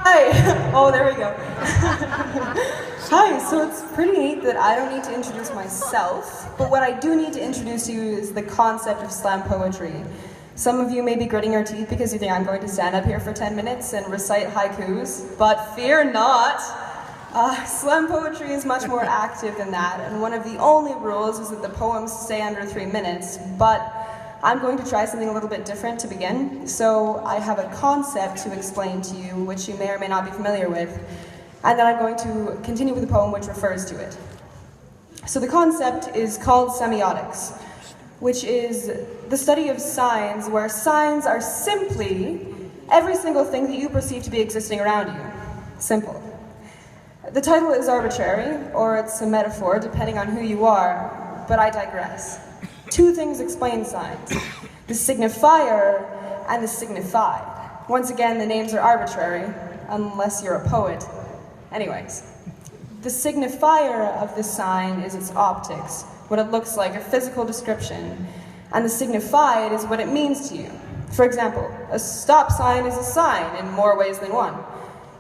Hi! Oh, there we go. Hi, so it's pretty neat that I don't need to introduce myself, but what I do need to introduce you is the concept of slam poetry. Some of you may be gritting your teeth because you think I'm going to stand up here for 10 minutes and recite haikus, but fear not. Slam poetry is much more active than that, and one of the only rules is that the poems stay under 3 minutes, but I'm going to try something a little bit different to begin. So I have a concept to explain to you, which you may or may not be familiar with, and then I'm going to continue with the poem which refers to it. So the concept is called semiotics, which is the study of signs, where signs are simply every single thing that you perceive to be existing around you. Simple. The title is arbitrary, or it's a metaphor, depending on who you are, but I digress. Two things explain signs: the signifier and the signified. Once again, the names are arbitrary, unless you're a poet. Anyways, the signifier of the sign is its optics, what it looks like, a physical description, and the signified is what it means to you. For example, a stop sign is a sign in more ways than one.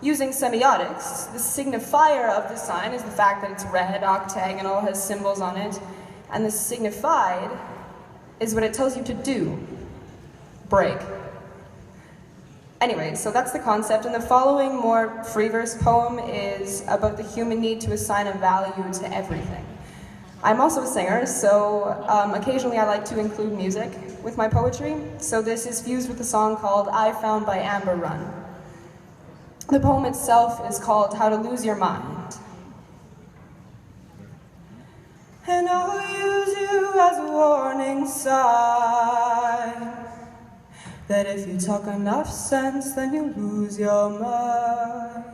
Using semiotics, the signifier of the sign is the fact that it's red, octagonal, has symbols on it, and the signified is what it tells you to do. Break. Anyway, so that's the concept, and the following more free verse poem is about the human need to assign a value to everything. I'm also a singer, so occasionally I like to include music with my poetry, so this is fused with a song called I Found by Amber Run. The poem itself is called How to Lose Your Mind. And I'll use you as a warning sign that if you talk enough sense, then you lose your mind.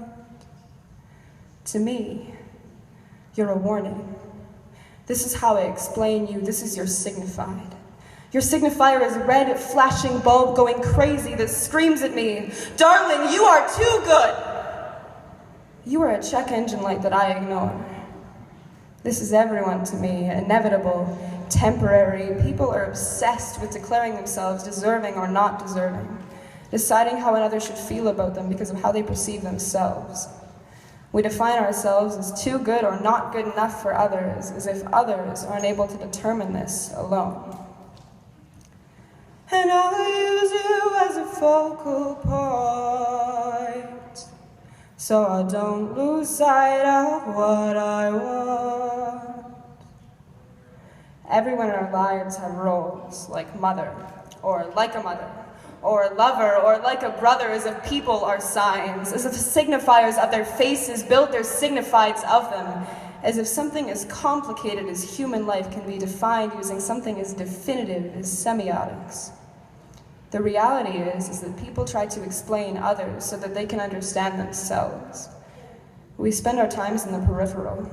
To me, you're a warning. This is how I explain you. This is your signified. Your signifier is a red, flashing bulb going crazy that screams at me, "Darling, you are too good!" You are a check engine light that I ignore. This is everyone to me, inevitable, temporary. People are obsessed with declaring themselves deserving or not deserving, deciding how another should feel about them because of how they perceive themselves. We define ourselves as too good or not good enough for others, as if others are unable to determine this alone. And I'll use you as a focal point, so I don't lose sight of what I want. Everyone in our lives have roles, like mother, or like a mother, or lover, or like a brother, as if people are signs, as if signifiers of their faces build their signifieds of them, as if something as complicated as human life can be defined using something as definitive as semiotics. The reality is that people try to explain others so that they can understand themselves. We spend our times in the peripheral,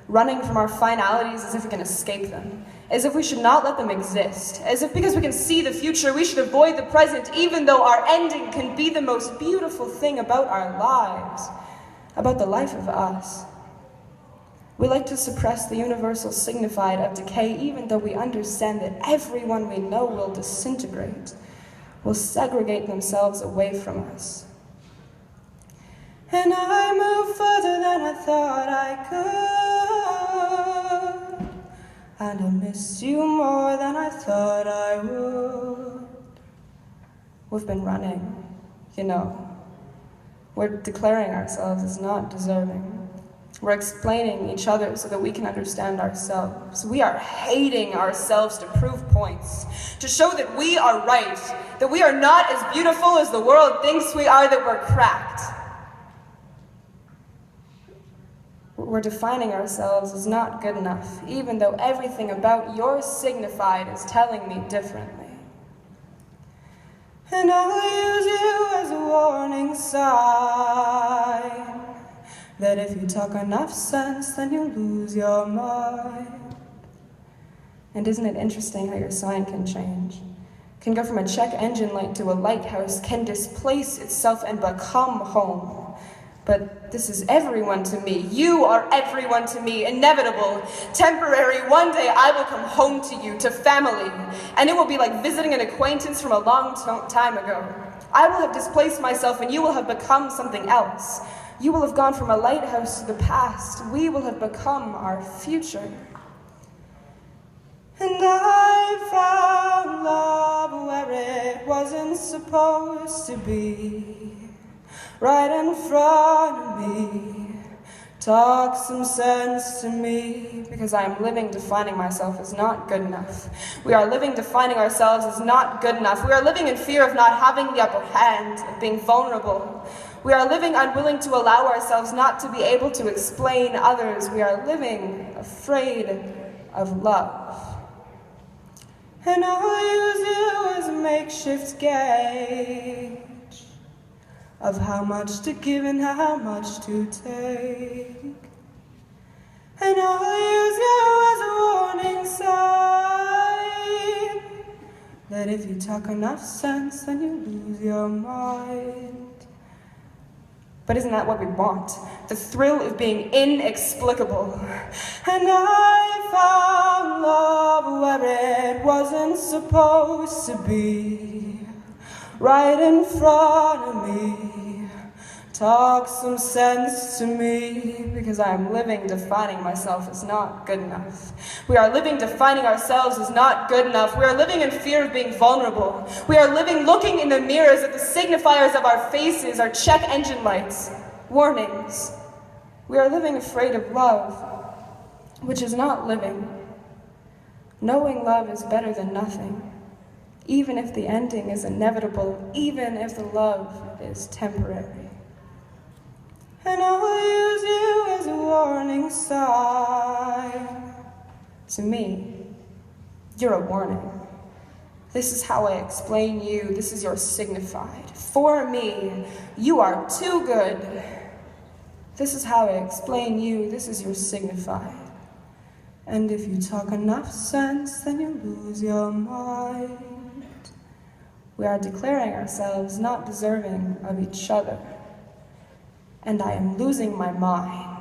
running from our finalities as if we can escape them, as if we should not let them exist, as if because we can see the future, we should avoid the present, even though our ending can be the most beautiful thing about our lives, about the life of us. We like to suppress the universal signified of decay, even though we understand that everyone we know will disintegrate, will segregate themselves away from us. And I moved further than I thought I could, and I miss you more than I thought I would. We've been running, you know. We're declaring ourselves as not deserving. We're explaining each other so that we can understand ourselves. We are hating ourselves to prove points, to show that we are right, that we are not as beautiful as the world thinks we are, that we're cracked. We're defining ourselves as not good enough, even though everything about your signified is telling me differently. And I'll use you as a warning sign that if you talk enough sense, then you lose your mind. And isn't it interesting how your sign can change? Can go from a check engine light to a lighthouse, can displace itself and become home. But this is everyone to me. You are everyone to me, inevitable, temporary. One day I will come home to you, to family, and it will be like visiting an acquaintance from a long time ago. I will have displaced myself and you will have become something else. You will have gone from a lighthouse to the past. We will have become our future. And I found love where it wasn't supposed to be. Right in front of me, talk some sense to me, because I am living defining myself as not good enough. We are living defining ourselves as not good enough. We are living in fear of not having the upper hand, of being vulnerable. We are living unwilling to allow ourselves not to be able to explain others. We are living afraid of love. And I'll use you as a makeshift gauge of how much to give and how much to take. And I'll use you as a warning sign that if you talk enough sense, then you lose your mind. But isn't that what we want? The thrill of being inexplicable. And I found love where it wasn't supposed to be. Right in front of me, talk some sense to me, because I am living defining myself as not good enough. We are living defining ourselves as not good enough. We are living in fear of being vulnerable. We are living looking in the mirrors at the signifiers of our faces, our check engine lights, warnings. We are living afraid of love, which is not living. Knowing love is better than nothing. Even if the ending is inevitable, even if the love is temporary. And I'll use you as a warning sign. To me, you're a warning. This is how I explain you. This is your signified. For me, you are too good. This is how I explain you. This is your signified. And if you talk enough sense, then you lose your mind. We are declaring ourselves not deserving of each other. And I am losing my mind.